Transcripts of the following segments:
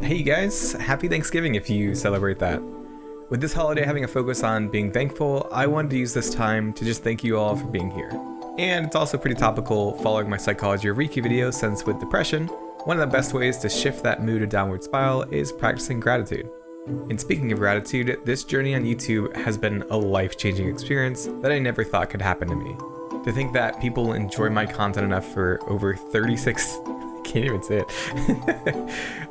Hey you guys, happy Thanksgiving if you celebrate that. With this holiday having a focus on being thankful, I wanted to use this time to just thank you all for being here. And it's also pretty topical following my Psychology of Reiki video, since with depression, one of the best ways to shift that mood or downward spiral is practicing gratitude. And speaking of gratitude, this journey on YouTube has been a life-changing experience that I never thought could happen to me. To think that people enjoy my content enough for over 36... can't even say it.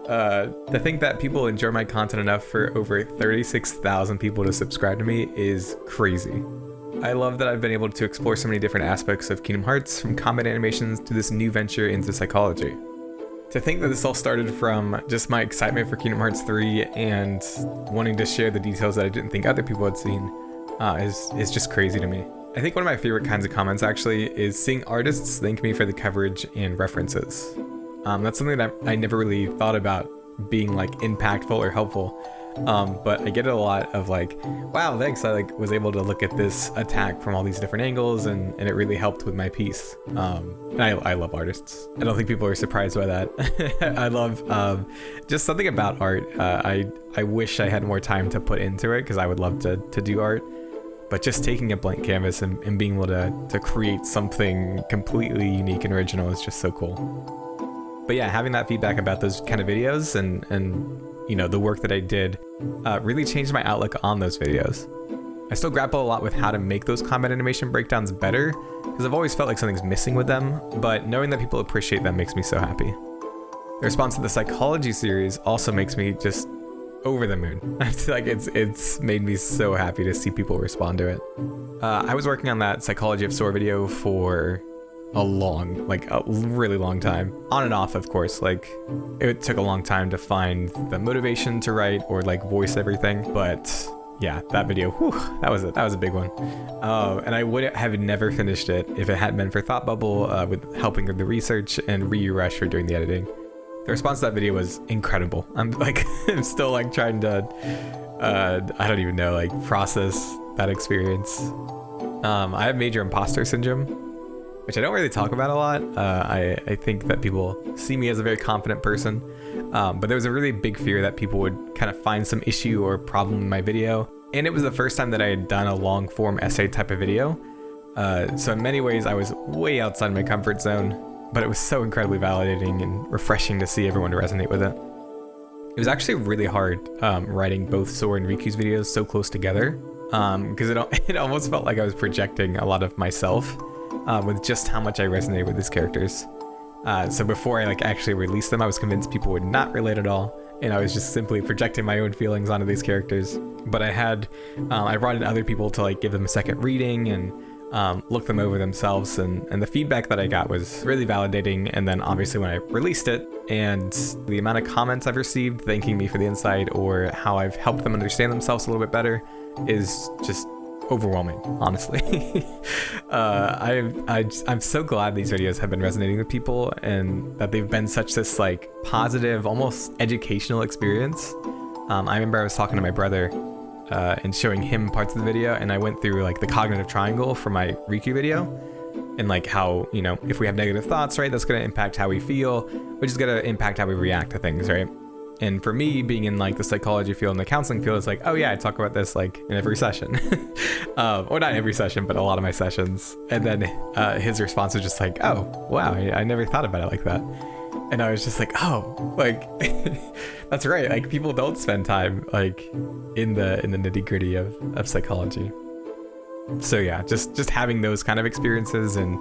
To think that people enjoy my content enough for over 36,000 people to subscribe to me is crazy. I love that I've been able to explore so many different aspects of Kingdom Hearts, from combat animations to this new venture into psychology. To think that this all started from just my excitement for Kingdom Hearts 3 and wanting to share the details that I didn't think other people had seen is just crazy to me. I think one of my favorite kinds of comments actually is seeing artists thank me for the coverage and references. That's something that I never really thought about being like impactful or helpful, but I get a lot of like, wow, thanks, I was able to look at this attack from all these different angles, and it really helped with my piece. And I love artists. I don't think people are surprised by that. I love just something about art. I wish I had more time to put into it, because I would love to do art. But just taking a blank canvas and being able to create something completely unique and original is just so cool. But yeah, having that feedback about those kind of videos and you know, the work that I did really changed my outlook on those videos. I still grapple a lot with how to make those combat animation breakdowns better, because I've always felt like something's missing with them, but knowing that people appreciate them makes me so happy. The response to the psychology series also makes me just over the moon. It's made me so happy to see people respond to it. I was working on that Psychology of Soar video for a really long time, on and off, of course. Like, it took a long time to find the motivation to write or like voice everything, but yeah, that video, that was a big one. And I would have never finished it if it hadn't been for Thought Bubble with helping with the research, and Ryu Rush for doing the editing. The response to that video was incredible. I'm still like trying to I don't even know, like, process that experience. I have major imposter syndrome, which I don't really talk about a lot. I think that people see me as a very confident person, but there was a really big fear that people would kind of find some issue or problem in my video. And it was the first time that I had done a long form essay type of video. So in many ways I was way outside my comfort zone, but it was so incredibly validating and refreshing to see everyone resonate with it. It was actually really hard writing both Sora and Riku's videos so close together, because it almost felt like I was projecting a lot of myself with just how much I resonated with these characters. So before I actually released them, I was convinced people would not relate at all, and I was just simply projecting my own feelings onto these characters. But I brought in other people to give them a second reading and look them over themselves, and the feedback that I got was really validating. And then obviously when I released it, and the amount of comments I've received thanking me for the insight or how I've helped them understand themselves a little bit better is just overwhelming, honestly. I'm so glad these videos have been resonating with people, and that they've been such this positive, almost educational experience. I remember I was talking to my brother and showing him parts of the video, and I went through the cognitive triangle for my Riku video, and how, if we have negative thoughts, right, that's going to impact how we feel, which is going to impact how we react to things, right? And for me, being in the psychology field and the counseling field, it's oh yeah, I talk about this in every session. Or not every session, but a lot of my sessions. And then his response was just oh wow, I never thought about it like that. And I was just oh, that's right, people don't spend time in the nitty gritty of psychology. So yeah, just having those kind of experiences and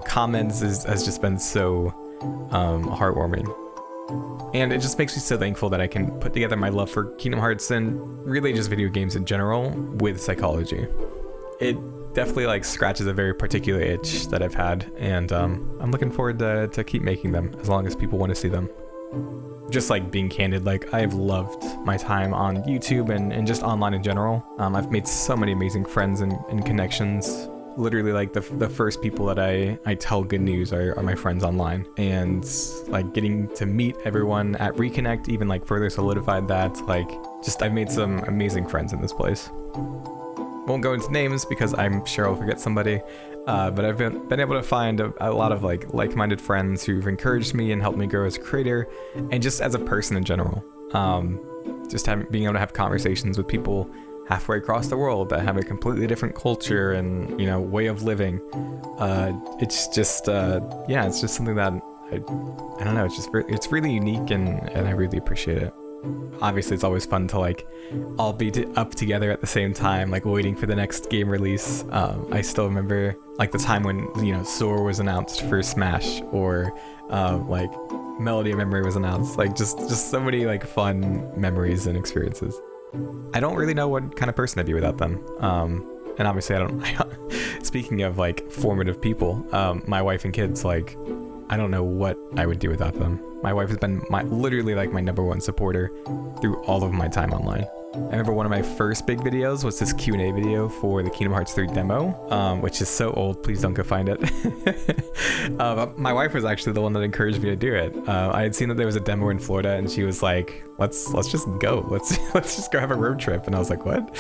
comments has just been so heartwarming. And it just makes me so thankful that I can put together my love for Kingdom Hearts and really just video games in general with psychology. It definitely scratches a very particular itch that I've had, and I'm looking forward to keep making them as long as people want to see them. Just being candid, I've loved my time on YouTube and just online in general. I've made so many amazing friends and connections. Literally the first people that I tell good news are my friends online, and getting to meet everyone at Reconnect even further solidified that. I've made some amazing friends in this place. Won't go into names because I'm sure I'll forget somebody, But I've been able to find a lot of like-minded friends who've encouraged me and helped me grow as a creator and just as a person in general. Just being able to have conversations with people halfway across the world that have a completely different culture and, you know, way of living. It's just it's just something that I don't know, it's really unique and I really appreciate it. Obviously it's always fun to like all be up together at the same time, like waiting for the next game release. I still remember like the time when, you know, Soar was announced for Smash, or like Melody of Memory was announced. Like just so many like fun memories and experiences. I don't really know what kind of person I'd be without them. And obviously speaking of like formative people, my wife and kids, like I don't know what I would do without them. My wife has been literally like my #1 supporter through all of my time online. I remember one of my first big videos was this Q&A video for the Kingdom Hearts 3 demo, which is so old, please don't go find it. My wife was actually the one that encouraged me to do it. I had seen that there was a demo in Florida and she was like, let's just go. Let's just go have a road trip. And I was like, what?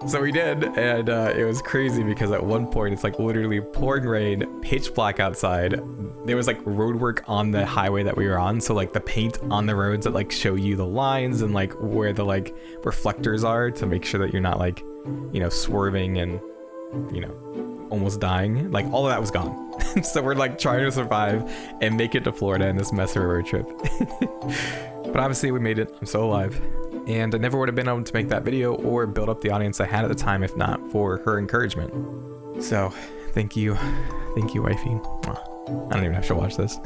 So we did, and it was crazy because at one point it's like literally pouring rain, pitch black outside. There was like road work on the highway that we were on, so like the paint on the roads that like show you the lines and like where the like reflectors are to make sure that you're not like, you know, swerving and, you know, almost dying. Like all of that was gone. So we're like trying to survive and make it to Florida in this mess of a road trip. But obviously we made it. I'm still alive. And I never would have been able to make that video or build up the audience I had at the time if not for her encouragement. So thank you, wifey. I don't even have to watch this.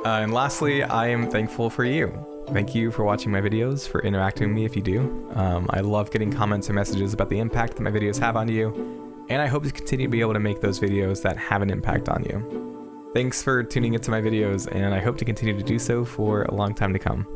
And lastly, I am thankful for you. Thank you for watching my videos, for interacting with me if you do. I love getting comments or messages about the impact that my videos have on you, and I hope to continue to be able to make those videos that have an impact on you. Thanks for tuning into my videos, and I hope to continue to do so for a long time to come.